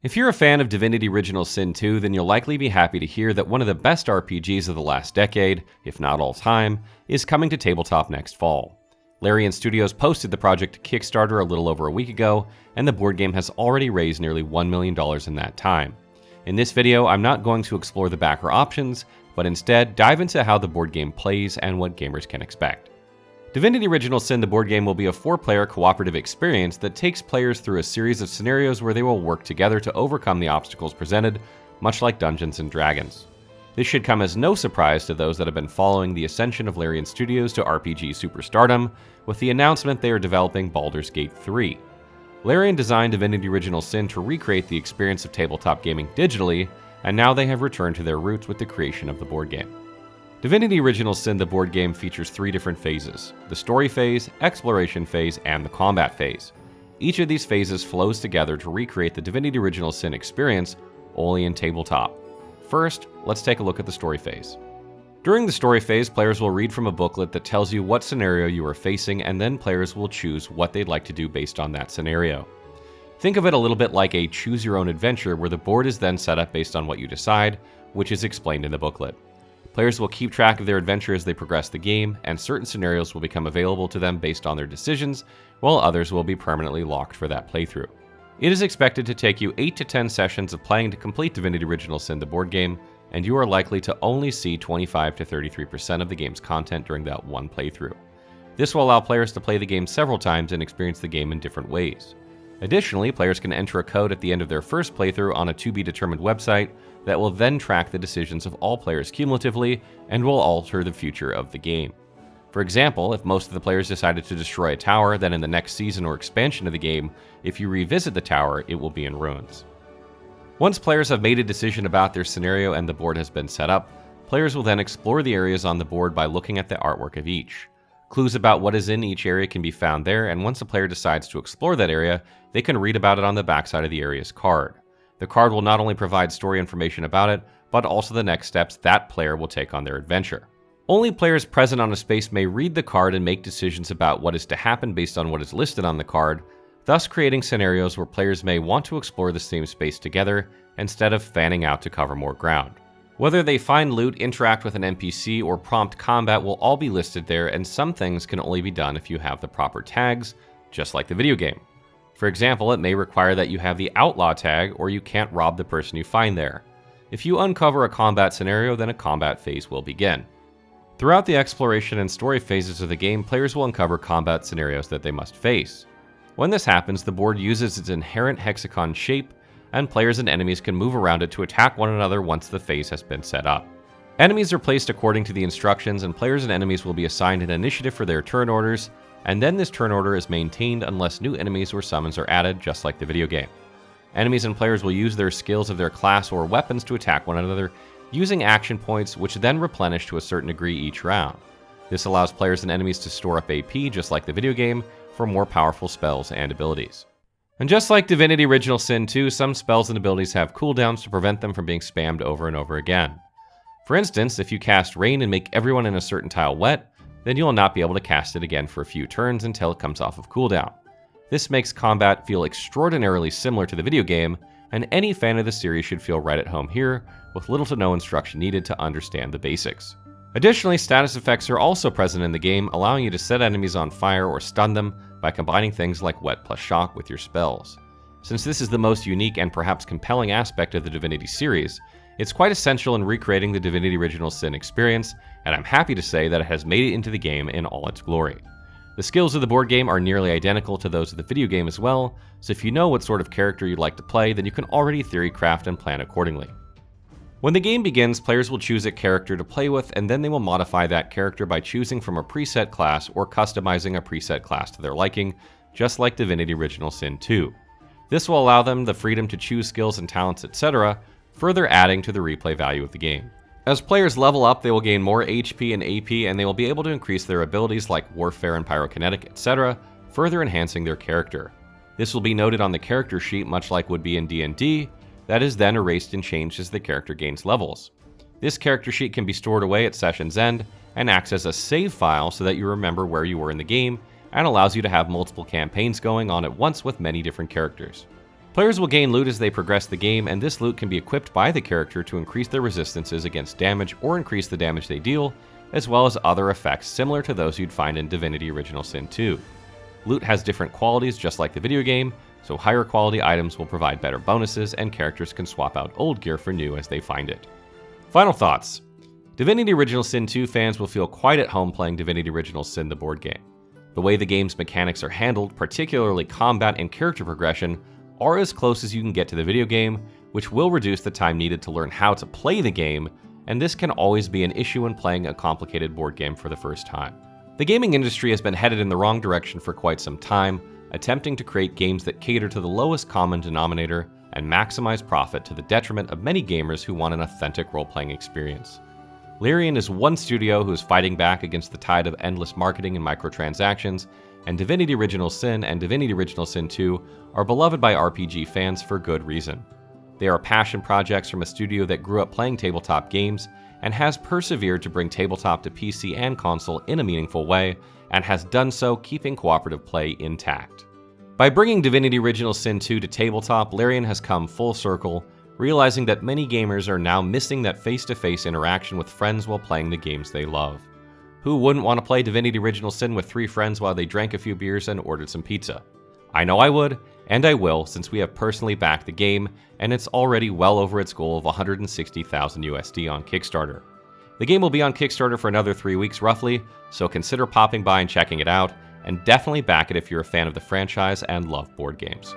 If you're a fan of Divinity Original Sin 2, then you'll likely be happy to hear that one of the best RPGs of the last decade, if not all time, is coming to tabletop next fall. Larian Studios posted the project to Kickstarter a little over a week ago, and the board game has already raised nearly $1 million in that time. In this video, I'm not going to explore the backer options, but instead dive into how the board game plays and what gamers can expect. Divinity Original Sin, the board game, will be a 4-player cooperative experience that takes players through a series of scenarios where they will work together to overcome the obstacles presented, much like Dungeons & Dragons. This should come as no surprise to those that have been following the ascension of Larian Studios to RPG superstardom, with the announcement they are developing Baldur's Gate 3. Larian designed Divinity Original Sin to recreate the experience of tabletop gaming digitally, and now they have returned to their roots with the creation of the board game. Divinity Original Sin, the board game, features 3 different phases: the story phase, exploration phase, and the combat phase. Each of these phases flows together to recreate the Divinity Original Sin experience, only in tabletop. First, let's take a look at the story phase. During the story phase, players will read from a booklet that tells you what scenario you are facing, and then players will choose what they'd like to do based on that scenario. Think of it a little bit like a choose-your-own-adventure, where the board is then set up based on what you decide, which is explained in the booklet. Players will keep track of their adventure as they progress the game, and certain scenarios will become available to them based on their decisions, while others will be permanently locked for that playthrough. It is expected to take you 8 to 10 sessions of playing to complete Divinity Original Sin, the board game, and you are likely to only see 25 to 33% of the game's content during that one playthrough. This will allow players to play the game several times and experience the game in different ways. Additionally, players can enter a code at the end of their first playthrough on a to-be-determined website that will then track the decisions of all players cumulatively and will alter the future of the game. For example, if most of the players decided to destroy a tower, then in the next season or expansion of the game, if you revisit the tower, it will be in ruins. Once players have made a decision about their scenario and the board has been set up, players will then explore the areas on the board by looking at the artwork of each. Clues about what is in each area can be found there, and once a player decides to explore that area, they can read about it on the backside of the area's card. The card will not only provide story information about it, but also the next steps that player will take on their adventure. Only players present on a space may read the card and make decisions about what is to happen based on what is listed on the card, thus creating scenarios where players may want to explore the same space together instead of fanning out to cover more ground. Whether they find loot, interact with an NPC, or prompt combat will all be listed there, and some things can only be done if you have the proper tags, just like the video game. For example, it may require that you have the Outlaw tag, or you can't rob the person you find there. If you uncover a combat scenario, then a combat phase will begin. Throughout the exploration and story phases of the game, players will uncover combat scenarios that they must face. When this happens, the board uses its inherent hexagon shape, and players and enemies can move around it to attack one another once the phase has been set up. Enemies are placed according to the instructions, and players and enemies will be assigned an initiative for their turn orders, and then this turn order is maintained unless new enemies or summons are added, just like the video game. Enemies and players will use their skills of their class or weapons to attack one another, using action points which then replenish to a certain degree each round. This allows players and enemies to store up AP, just like the video game, for more powerful spells and abilities. And just like Divinity Original Sin 2, some spells and abilities have cooldowns to prevent them from being spammed over and over again. For instance, if you cast Rain and make everyone in a certain tile wet, then you will not be able to cast it again for a few turns until it comes off of cooldown. This makes combat feel extraordinarily similar to the video game, and any fan of the series should feel right at home here, with little to no instruction needed to understand the basics. Additionally, status effects are also present in the game, allowing you to set enemies on fire or stun them by combining things like Wet plus Shock with your spells. Since this is the most unique and perhaps compelling aspect of the Divinity series, it's quite essential in recreating the Divinity Original Sin experience, and I'm happy to say that it has made it into the game in all its glory. The skills of the board game are nearly identical to those of the video game as well, so if you know what sort of character you'd like to play, then you can already theory craft and plan accordingly. When the game begins, players will choose a character to play with, and then they will modify that character by choosing from a preset class or customizing a preset class to their liking, just like Divinity Original Sin 2. This will allow them the freedom to choose skills and talents, etc., further adding to the replay value of the game. As players level up, they will gain more HP and AP, and they will be able to increase their abilities like Warfare and Pyrokinetic, etc., further enhancing their character. This will be noted on the character sheet, much like would be in D&D, that is then erased and changed as the character gains levels. This character sheet can be stored away at session's end and acts as a save file so that you remember where you were in the game, and allows you to have multiple campaigns going on at once with many different characters. Players will gain loot as they progress the game, and this loot can be equipped by the character to increase their resistances against damage or increase the damage they deal, as well as other effects similar to those you'd find in Divinity Original Sin 2. Loot has different qualities just like the video game, so higher quality items will provide better bonuses, and characters can swap out old gear for new as they find it. Final thoughts. Divinity Original Sin 2 fans will feel quite at home playing Divinity Original Sin the board game. The way the game's mechanics are handled, particularly combat and character progression, are as close as you can get to the video game, which will reduce the time needed to learn how to play the game, and this can always be an issue when playing a complicated board game for the first time. The gaming industry has been headed in the wrong direction for quite some time, attempting to create games that cater to the lowest common denominator and maximize profit to the detriment of many gamers who want an authentic role-playing experience. Larian is one studio who is fighting back against the tide of endless marketing and microtransactions, and Divinity Original Sin and Divinity Original Sin 2 are beloved by RPG fans for good reason. They are passion projects from a studio that grew up playing tabletop games and has persevered to bring tabletop to PC and console in a meaningful way, and has done so keeping cooperative play intact. By bringing Divinity Original Sin 2 to tabletop, Larian has come full circle, realizing that many gamers are now missing that face-to-face interaction with friends while playing the games they love. Who wouldn't want to play Divinity Original Sin with 3 friends while they drank a few beers and ordered some pizza? I know I would, and I will, since we have personally backed the game, and it's already well over its goal of 160,000 USD on Kickstarter. The game will be on Kickstarter for another 3 weeks roughly, so consider popping by and checking it out, and definitely back it if you're a fan of the franchise and love board games.